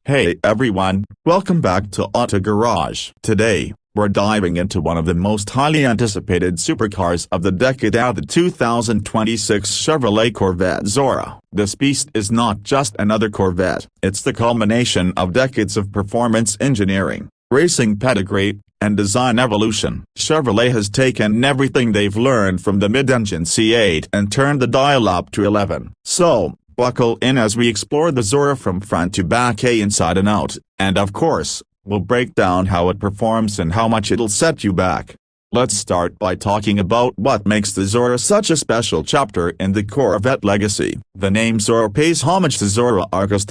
Hey everyone, welcome back to Auto Garage. Today, we're diving into one of the most highly anticipated supercars of the decade, the 2026 Chevrolet Corvette Zora. This beast is not just another Corvette, it's the culmination of decades of performance engineering, racing pedigree, and design evolution. Chevrolet has taken everything they've learned from the mid-engine C8 and turned the dial up to 11. So, buckle in as we explore the Zora from front to back, inside and out, and of course, we'll break down how it performs and how much it'll set you back. Let's start by talking about what makes the Zora such a special chapter in the Corvette legacy. The name Zora pays homage to Zora Arkus,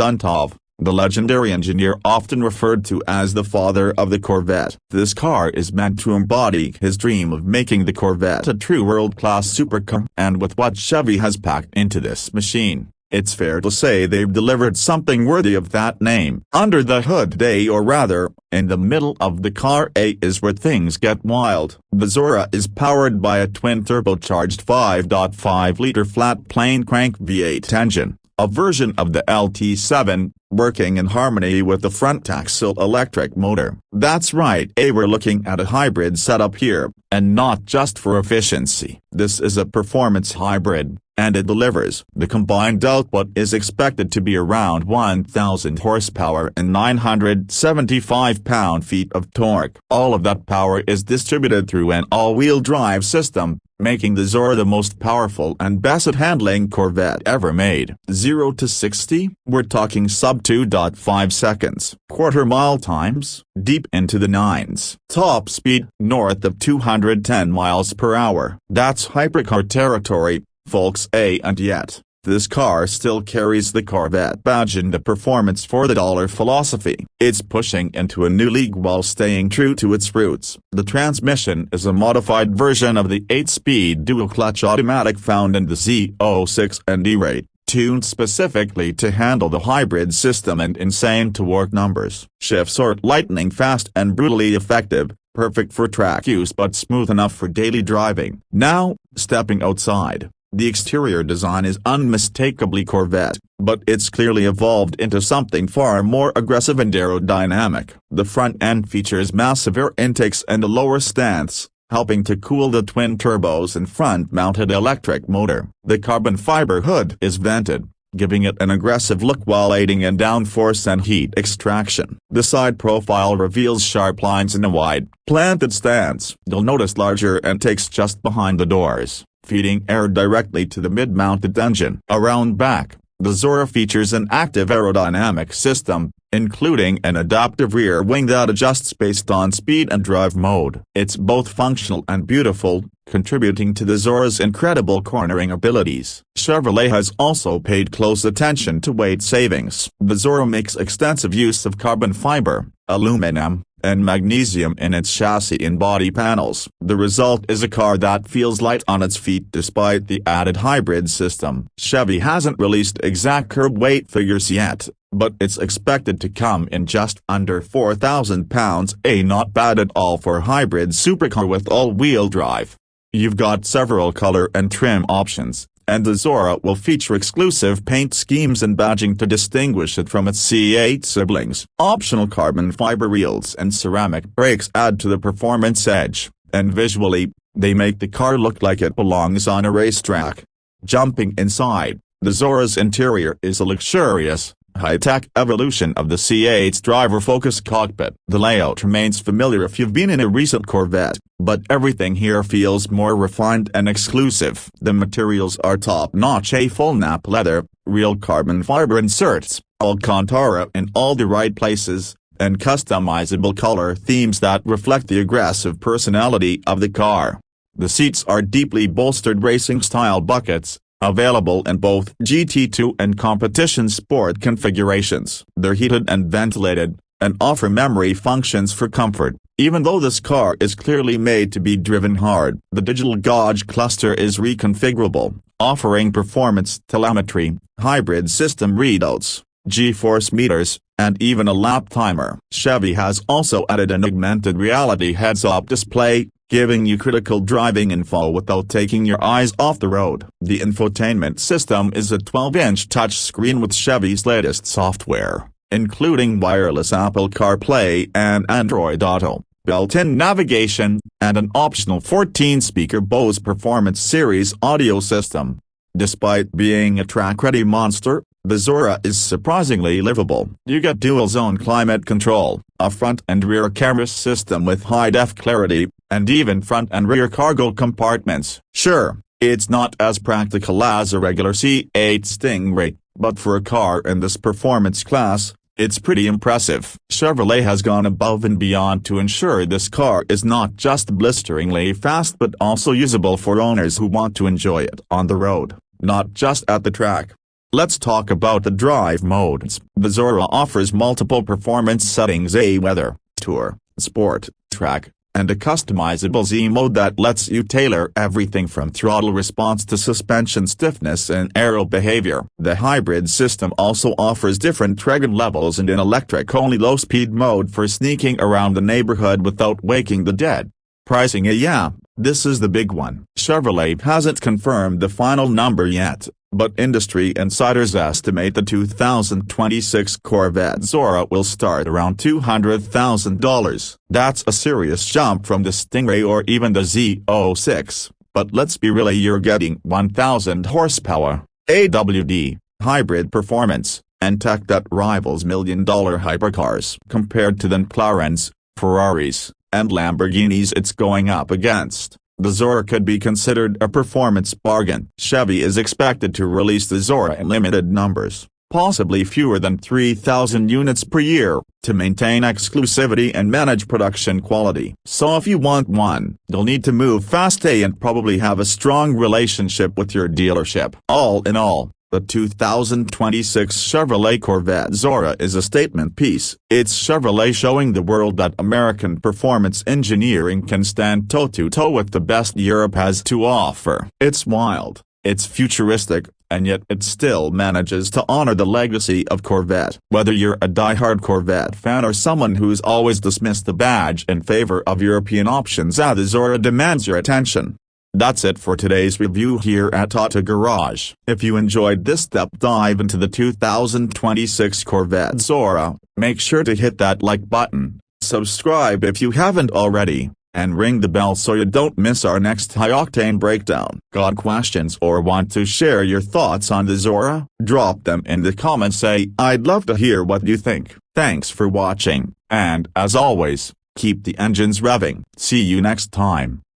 the legendary engineer often referred to as the father of the Corvette. This car is meant to embody his dream of making the Corvette a true world-class supercar, and with what Chevy has packed into this machine, it's fair to say they've delivered something worthy of that name. Under the hood, or rather, in the middle of the car, is where things get wild. The Zora is powered by a twin-turbocharged 5.5-liter flat-plane crank V8 engine, a version of the LT7, working in harmony with the front-axle electric motor. That's right, we're looking at a hybrid setup here, and not just for efficiency. This is a performance hybrid, and it delivers. The combined output is expected to be around 1,000 horsepower and 975 pound-feet of torque. All of that power is distributed through an all-wheel drive system, making the Zora the most powerful and best-at-handling Corvette ever made. 0 to 60, we're talking sub 2.5 seconds. Quarter-mile times, deep into the nines. Top speed, north of 210 miles per hour. That's hypercar territory, folks. And yet, this car still carries the Corvette badge and the performance for the dollar philosophy. It's pushing into a new league while staying true to its roots. The transmission is a modified version of the 8-speed dual-clutch automatic found in the Z06 and E-Rate, tuned specifically to handle the hybrid system and insane torque numbers. Shifts are lightning fast and brutally effective, perfect for track use but smooth enough for daily driving. Now, stepping outside. The exterior design is unmistakably Corvette, but it's clearly evolved into something far more aggressive and aerodynamic. The front end features massive air intakes and a lower stance, helping to cool the twin turbos and front-mounted electric motor. The carbon fiber hood is vented, giving it an aggressive look while aiding in downforce and heat extraction. The side profile reveals sharp lines in a wide, planted stance. You'll notice larger intakes just behind the doors, feeding air directly to the mid-mounted engine. Around back, the Zora features an active aerodynamic system, including an adaptive rear wing that adjusts based on speed and drive mode. It's both functional and beautiful, contributing to the Zora's incredible cornering abilities. Chevrolet has also paid close attention to weight savings. The Zora makes extensive use of carbon fiber, aluminum, and magnesium in its chassis and body panels. The result is a car that feels light on its feet despite the added hybrid system. Chevy hasn't released exact curb weight figures yet, but it's expected to come in just under 4,000 pounds, not bad at all for a hybrid supercar with all-wheel drive. You've got several color and trim options, and the Zora will feature exclusive paint schemes and badging to distinguish it from its C8 siblings. Optional carbon fiber wheels and ceramic brakes add to the performance edge, and visually, they make the car look like it belongs on a racetrack. Jumping inside, the Zora's interior is a luxurious, high-tech evolution of the C8's driver-focused cockpit. The layout remains familiar if you've been in a recent Corvette, but everything here feels more refined and exclusive. The materials are top-notch: full nap leather, real carbon fiber inserts, Alcantara in all the right places, and customizable color themes that reflect the aggressive personality of the car. The seats are deeply bolstered racing-style buckets, available in both GT2 and competition sport configurations. They're heated and ventilated, and offer memory functions for comfort. Even though this car is clearly made to be driven hard, the digital gauge cluster is reconfigurable, offering performance telemetry, hybrid system readouts, G-force meters, and even a lap timer. Chevy has also added an augmented reality heads-up display, giving you critical driving info without taking your eyes off the road. The infotainment system is a 12-inch touchscreen with Chevy's latest software, including wireless Apple CarPlay and Android Auto, built-in navigation, and an optional 14-speaker Bose Performance Series audio system. Despite being a track-ready monster, the Zora is surprisingly livable. You get dual-zone climate control, a front and rear camera system with high-def clarity, and even front and rear cargo compartments. Sure, it's not as practical as a regular C8 Stingray, but for a car in this performance class, it's pretty impressive. Chevrolet has gone above and beyond to ensure this car is not just blisteringly fast but also usable for owners who want to enjoy it on the road, not just at the track. Let's talk about the drive modes. The Zora offers multiple performance settings: a weather, tour, sport, track, and a customizable Z mode that lets you tailor everything from throttle response to suspension stiffness and aero behavior. The hybrid system also offers different trigger levels and an electric-only low-speed mode for sneaking around the neighborhood without waking the dead. Pricing: yeah, this is the big one. Chevrolet hasn't confirmed the final number yet, but industry insiders estimate the 2026 Corvette Zora will start around $200,000. That's a serious jump from the Stingray or even the Z06, but let's be real, you're getting 1,000 horsepower, AWD, hybrid performance, and tech that rivals million-dollar hypercars. Compared to the McLarens, Ferraris, and Lamborghinis it's going up against, the Zora could be considered a performance bargain. Chevy is expected to release the Zora in limited numbers, possibly fewer than 3,000 units per year, to maintain exclusivity and manage production quality. So if you want one, you'll need to move fast and probably have a strong relationship with your dealership. All in all, the 2026 Chevrolet Corvette Zora is a statement piece. It's Chevrolet showing the world that American performance engineering can stand toe-to-toe with the best Europe has to offer. It's wild, it's futuristic, and yet it still manages to honor the legacy of Corvette. Whether you're a die-hard Corvette fan or someone who's always dismissed the badge in favor of European options, the Zora demands your attention. That's it for today's review here at Auto Garage. If you enjoyed this deep dive into the 2026 Corvette Zora, make sure to hit that like button, subscribe if you haven't already, and ring the bell so you don't miss our next high-octane breakdown. Got questions or want to share your thoughts on the Zora? Drop them in the comments. I'd love to hear what you think. Thanks for watching, and as always, keep the engines revving. See you next time.